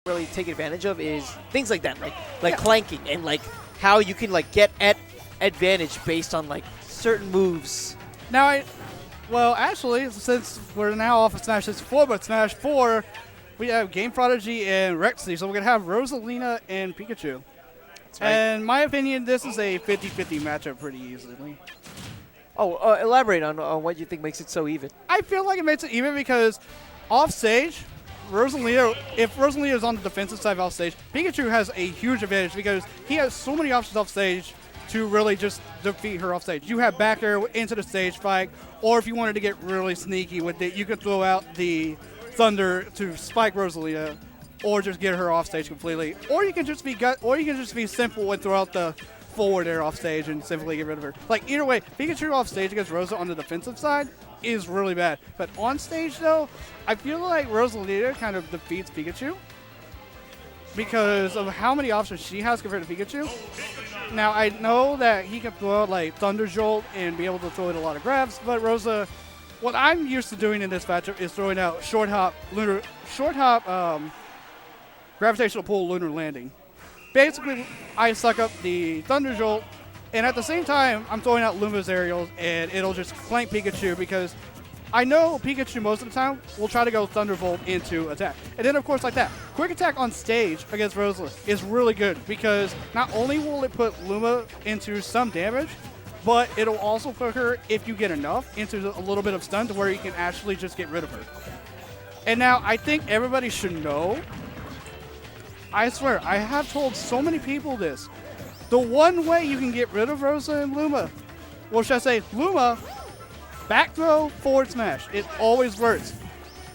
really take advantage of is things like that, like clanking and like how you can like get at advantage based on like certain moves. Now, well, actually, since we're now off of Smash 64, but Smash 4, we have GameProdigy and ReQzee, so we're going to have Rosalina and Pikachu. That's right. And in my opinion, this is a 50-50 matchup pretty easily. Oh, elaborate on what you think makes it so even. I feel like it makes it even because off stage, Rosalina, if Rosalina is on the defensive side of off stage, Pikachu has a huge advantage because he has so many options off stage to really just defeat her off stage. You have back air into the stage fight, or if you wanted to get really sneaky with it, you could throw out the Thunder to spike Rosalina, or just get her off stage completely. Or you can just be simple and throw out the forward air off stage and simply get rid of her. Like either way, Pikachu off stage against Rosa on the defensive side is really bad. But on stage though, I feel like Rosalina kind of defeats Pikachu because of how many options she has compared to Pikachu. Now I know that he can throw out like Thunder Jolt and be able to throw in a lot of grabs, but Rosa, what I'm used to doing in this matchup is throwing out short hop, gravitational pull, lunar landing. Basically, I suck up the Thunder Jolt, and at the same time, I'm throwing out Luma's aerials, and it'll just clank Pikachu because I know Pikachu most of the time will try to go Thunderbolt into attack. And then, of course, like that, quick attack on stage against Rosa is really good because not only will it put Luma into some damage, but it'll also put her, if you get enough, into a little bit of stun to where you can actually just get rid of her. And now, I think everybody should know, I swear, I have told so many people this. The one way you can get rid of Rosa and Luma, or should I say Luma, back throw, forward smash. It always works.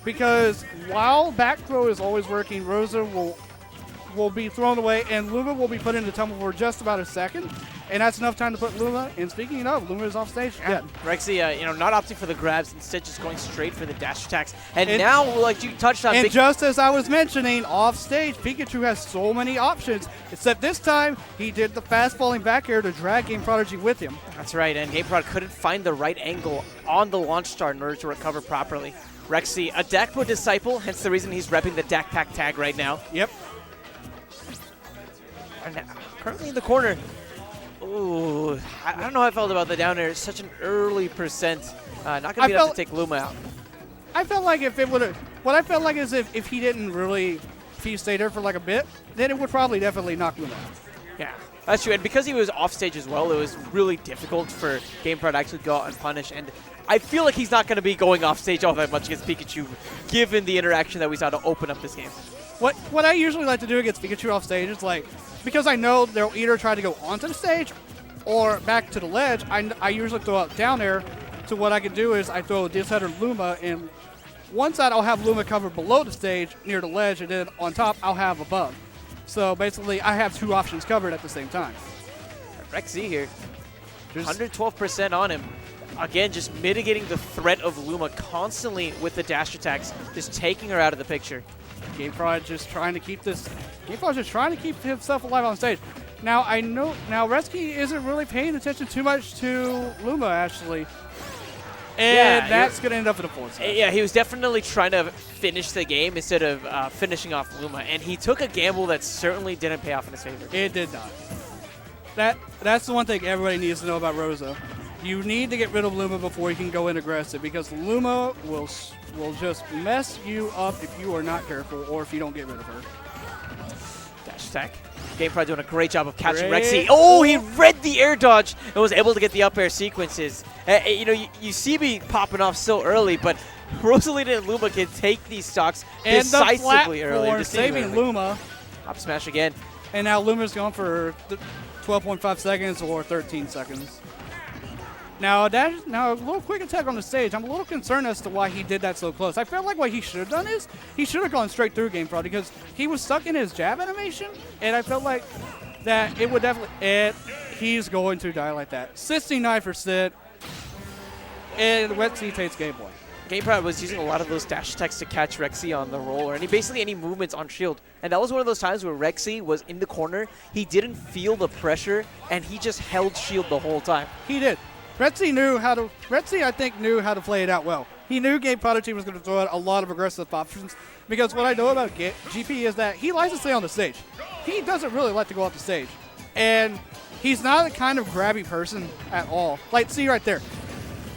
Because while back throw is always working, Rosa will be thrown away, and Luma will be put into tumble for just about a second. And that's enough time to put Luma. And speaking of, Luma is off stage. Yeah. ReQzee, not opting for the grabs, instead just going straight for the dash attacks. And now, like you touched on, and just as I was mentioning, off stage, Pikachu has so many options. Except this time, he did the fast falling back air to drag GameProdigy with him. That's right, and GameProd couldn't find the right angle on the launch star in order to recover properly. ReQzee, a Dakpo disciple, hence the reason he's repping the Dak Pack tag right now. Yep. And now, currently in the corner. Ooh, I don't know how I felt about the down air. It's such an early percent. Not going to be enough to take Luma out. I felt like if it would have, what I felt like is if he didn't really, if he stayed there for like a bit, then it would probably definitely knock Luma out. Yeah, that's true. And because he was off stage as well, it was really difficult for GameProd to actually go out and punish. And I feel like he's not going to be going off stage all that much against Pikachu, given the interaction that we saw to open up this game. What I usually like to do against Pikachu off stage is like, because I know they'll either try to go onto the stage or back to the ledge, I usually throw out down air. So what I can do is I throw this header Luma, and one side I'll have Luma covered below the stage near the ledge, and then on top I'll have above. So basically I have two options covered at the same time. ReQzee here, 112% on him. Again, just mitigating the threat of Luma constantly with the dash attacks, just taking her out of the picture. GameProd just trying to keep this. GameProd just trying to keep himself alive on stage. Now I know. Now ReQzee isn't really paying attention too much to Luma actually, and that's gonna end up in a force. Yeah, he was definitely trying to finish the game instead of finishing off Luma, and he took a gamble that certainly didn't pay off in his favor. It did not. That's the one thing everybody needs to know about Rosa. You need to get rid of Luma before you can go in aggressive, because Luma will just mess you up if you are not careful or if you don't get rid of her. Dash attack. GameProd doing a great job of catching ReQzee. Oh, he read the air dodge and was able to get the up air sequences. You see me popping off so early, but Rosalina and Luma can take these stocks decisively early. And saving Luma. Up smash again. And now Luma's going for 12.5 seconds or 13 seconds. Now a little quick attack on the stage. I'm a little concerned as to why he did that so close. I felt like what he should have done is he should have gone straight through GameProd because he was stuck in his jab animation, and I felt like that it would definitely. And he's going to die like that. 69 for Sid, and ReQzee takes Game Boy. GameProd was using a lot of those dash attacks to catch ReQzee on the roll, or basically any movements on shield. And that was one of those times where ReQzee was in the corner. He didn't feel the pressure, and he just held shield the whole time. He did. ReQzee, I think, knew how to play it out well. he knew GameProdigy was going to throw out a lot of aggressive options because what I know about GP is that he likes to stay on the stage. He doesn't really like to go off the stage. And he's not a kind of grabby person at all. Like, see right there.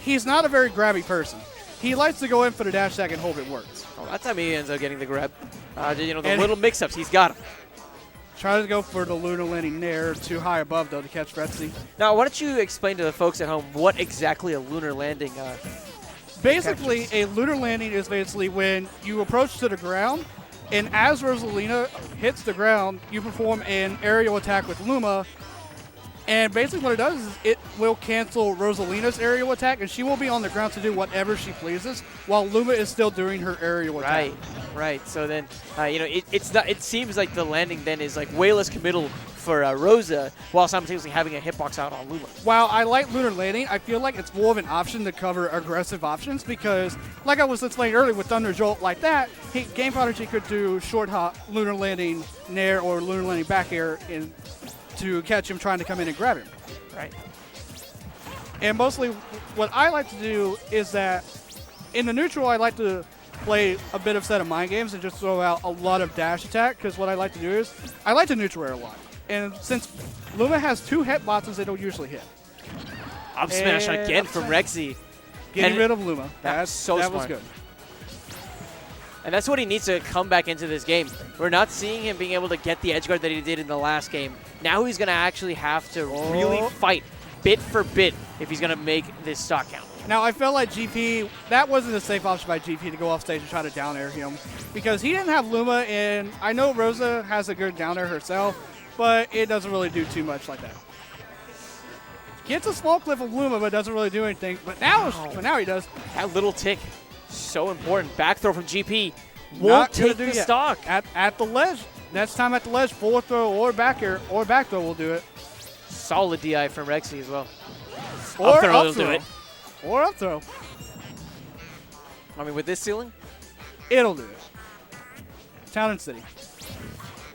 He's not a very grabby person. He likes to go in for the dash attack and hope it works. Oh, that time he ends up getting the grab. You know, the little mix-ups, he's got him. Try to go for the lunar landing nair too high above, though, to catch ReQzee. Now, why don't you explain to the folks at home what exactly a lunar landing Basically, captures? a lunar landing is basically when you approach to the ground, and as Rosalina hits the ground, you perform an aerial attack with Luma. And basically what it does is it will cancel Rosalina's aerial attack, and she will be on the ground to do whatever she pleases, while Luma is still doing her aerial attack. Right. So then, you know, it's not. It seems like the landing then is like way less committal for Rosa, while simultaneously having a hitbox out on Luma. While I like lunar landing, I feel like it's more of an option to cover aggressive options because, like I was explaining earlier with Thunder Jolt like that, GameProdigy could do short hop, lunar landing nair, or lunar landing back air to catch him trying to come in and grab him. Right. And mostly what I like to do is that in the neutral, I like to play a bit of set of mind games and just throw out a lot of dash attack because what I like to do is I like to neutral air a lot. And since Luma has 2 hit boxes, they don't usually hit. Up smash again from ReQzee. Getting rid of Luma. That was good. And that's what he needs to come back into this game. We're not seeing him being able to get the edge guard that he did in the last game. Now he's going to actually have to really fight bit for bit if he's going to make this stock count. Now, I felt like GP, that wasn't a safe option by GP to go off stage and try to down air him because he didn't have Luma, and I know Rosa has a good down air herself, but it doesn't really do too much like that. Gets a small clip of Luma, but doesn't really do anything. But now he does. That little tick, so important. Back throw from GP. Won't take the stock. At the ledge. Next time at the ledge, forward throw or back air or back throw will do it. Solid DI from ReQzee as well. Or up throw will do it. Or up throw. I mean, with this ceiling? It'll do it. Town and City.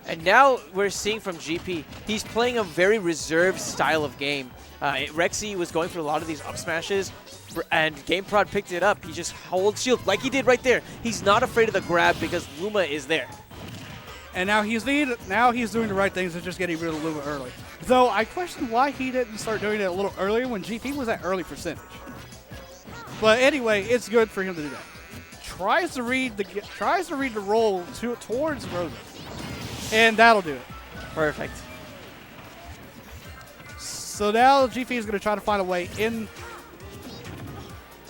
And now we're seeing from GP, he's playing a very reserved style of game. ReQzee was going through a lot of these up smashes, and GameProd picked it up. He just holds shield like he did right there. He's not afraid of the grab because Luma is there. And now he's doing the right things and just getting rid of Luma early. Though I question why he didn't start doing it a little earlier when GP was at early percentage. But anyway, it's good for him to do that. Tries to read the roll towards Rosa. And that'll do it. Perfect. So now GP is going to try to find a way in.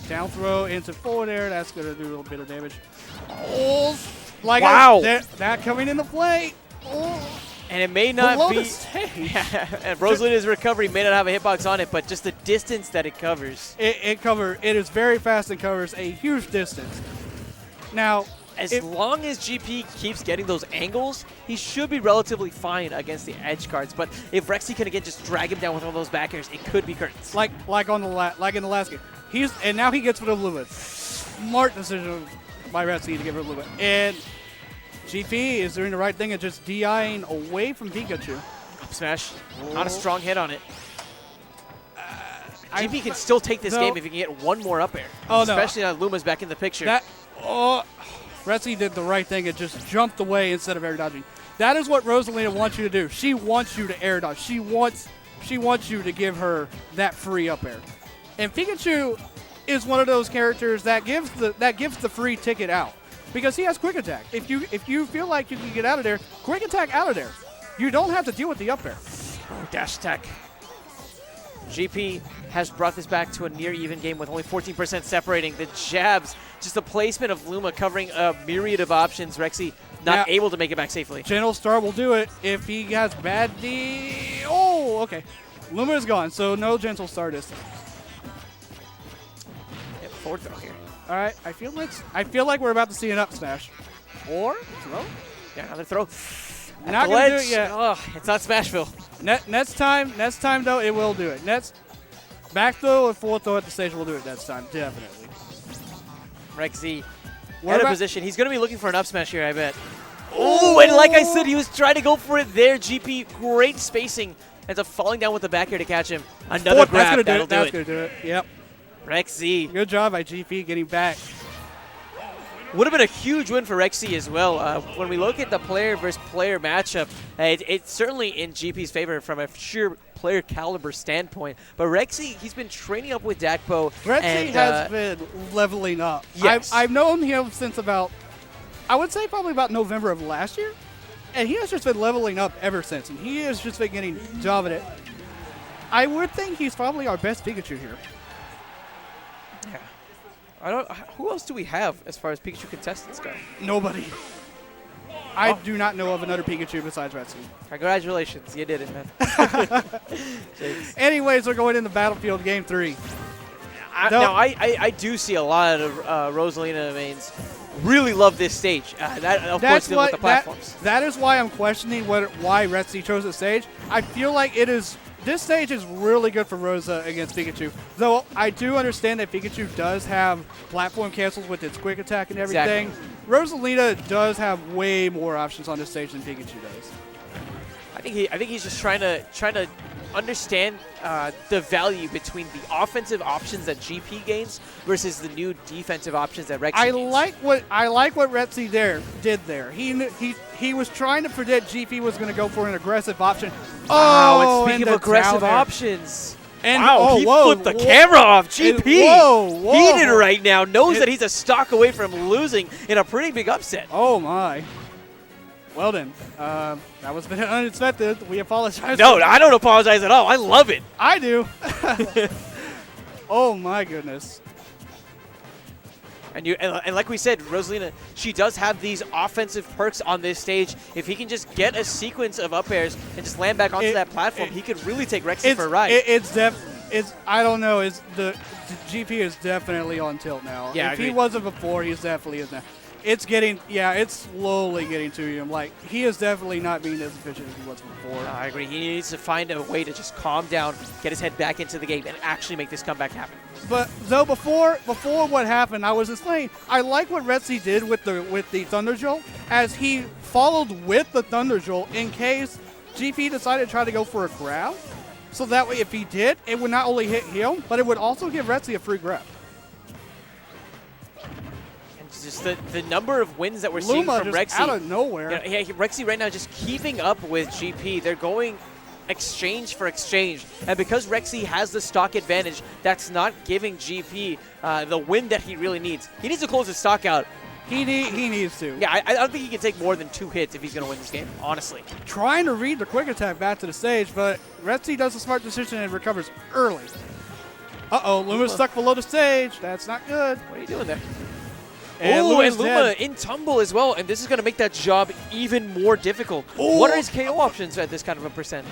Down throw into forward air. That's going to do a little bit of damage. Oh, like wow. That coming into play. Oh. And it may not below be. The stage. And Rosalina's recovery may not have a hitbox on it, but just the distance that it covers. It is very fast and covers a huge distance. Now, as long as GP keeps getting those angles, he should be relatively fine against the edge cards. But if ReQzee can again just drag him down with all those back airs, it could be curtains. Like in the last game. And now he gets rid of Luma. Smart decision by ReQzee to get rid of Luma. And GP is doing the right thing and just DIing away from Pikachu. Up smash. Not a strong hit on it. GP can still take this game if he can get one more up air. Especially now Luma's back in the picture. ReQzee did the right thing and just jumped away instead of air dodging. That is what Rosalina wants you to do. She wants you to air dodge. She wants you to give her that free up air. And Pikachu is one of those characters that gives the free ticket out because he has quick attack. If you feel like you can get out of there, quick attack out of there. You don't have to deal with the up air. Dash attack. GP has brought this back to a near even game with only 14% separating. The jabs, just the placement of Luma covering a myriad of options. ReQzee not able to make it back safely. Gentle Star will do it if he has bad D. Oh, okay. Luma is gone, so no Gentle Star this time. Yep, forward throw here. All right, I feel like we're about to see an up smash. Or throw. Yeah, another throw. Not going to do it yet. Oh, it's not Smashville. Next time though, it will do it. Back throw or forward throw at the stage will do it next time, definitely. ReQzee out of position. He's going to be looking for an up smash here, I bet. Oh, and like I said, he was trying to go for it there. GP, great spacing. Ends up falling down with the back here to catch him. Another grab, that's that'll going to do it. Yep. ReQzee. Good job by GP getting back. Would have been a huge win for ReQzee as well. When we look at the player versus player matchup, it's certainly in GP's favor from a sheer player caliber standpoint. But ReQzee, he's been training up with Dakpo. ReQzee has been leveling up. Yes. I've known him since about, I would say probably about November of last year. And he has just been leveling up ever since. And he has just been getting dominant. I would think he's probably our best Pikachu here. Yeah. Who else do we have as far as Pikachu contestants go? Nobody. I do not know of another Pikachu besides ReQzee. Congratulations, you did it, man. Anyways, we're going into Battlefield Game 3. Now, I do see a lot of Rosalina mains really love this stage. That, of course, with the platforms. That is why I'm questioning why ReQzee chose this stage. I feel like this stage is really good for Rosa against Pikachu. Though I do understand that Pikachu does have platform cancels with its quick attack and everything. Exactly. Rosalina does have way more options on this stage than Pikachu does. I think he's just trying to understand the value between the offensive options that GP gains versus the new defensive options that ReQzee gains. I like what ReQzee did there. He was trying to predict GP was going to go for an aggressive option. Wow, and speaking of aggressive options. And wow, he flipped the camera off. GP, whoa. heated right now, knows that he's a stock away from losing in a pretty big upset. Oh, my. Well, then, that was a bit unexpected. We apologize. No, I don't apologize at all. I love it. I do. Oh, my goodness. And like we said, Rosalina, she does have these offensive perks on this stage. If he can just get a sequence of up airs and just land back onto that platform, he could really take ReQzee for a ride. I don't know. The GP is definitely on tilt now. Yeah, if he wasn't before, he definitely is now. It's slowly getting to him. Like, he is definitely not being as efficient as he was before. I agree. He needs to find a way to just calm down, get his head back into the game, and actually make this comeback happen. But though before what happened, I was explaining. I like what ReQzee did with the Thunder Jolt, as he followed with the Thunder Jolt in case GP decided to try to go for a grab. So that way, if he did, it would not only hit him, but it would also give ReQzee a free grab. And just the number of wins that we're seeing from ReQzee out of nowhere. Yeah, ReQzee right now just keeping up with GP. They're going exchange for exchange, and because ReQzee has the stock advantage, that's not giving GP the win that he really needs. He needs to close his stock out. He needs to. Yeah, I don't think he can take more than 2 hits if he's going to win this game, honestly. Trying to read the quick attack back to the stage, but ReQzee does a smart decision and recovers early. Uh-oh, Luma's stuck below the stage. That's not good. What are you doing there? And Luma dead. in tumble as well, and this is going to make that job even more difficult. Ooh. What are his KO options at this kind of a percent?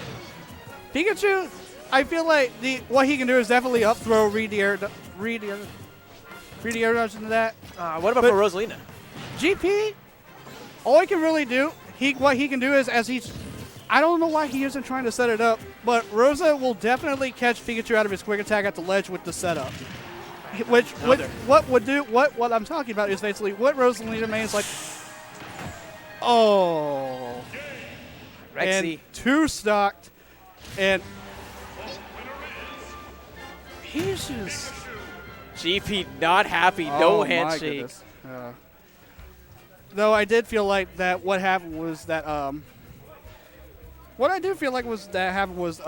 Pikachu, I feel like what he can do is definitely up throw, read the air dodge into that. What about for Rosalina? GP, all he can really do, what he can do is I don't know why he isn't trying to set it up, but Rosa will definitely catch Pikachu out of his quick attack at the ledge with the setup. What I'm talking about is basically what Rosalina means, like, oh, ReQzee. and 2 stocked, and he's just GP not happy, no handshake. Though I did feel like that what happened was that what I do feel like was that happened was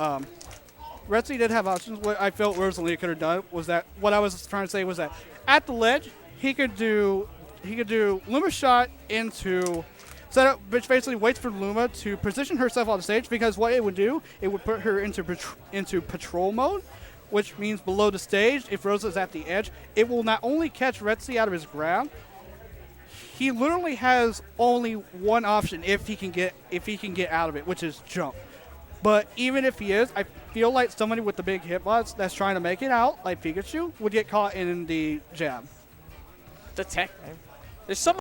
ReQzee did have options. What I felt Rosalina could have done was that what I was trying to say was that at the ledge he could do Luma shot into setup, which basically waits for Luma to position herself on the stage, because what it would do, it would put her into patrol mode, which means below the stage, if Rosa's at the edge, it will not only catch ReQzee out of his grab. He literally has only one option if he can get out of it, which is jump. But even if he is, I feel like somebody with the big hitbox that's trying to make it out, like Pikachu, would get caught in the jab. The tech, man. There's so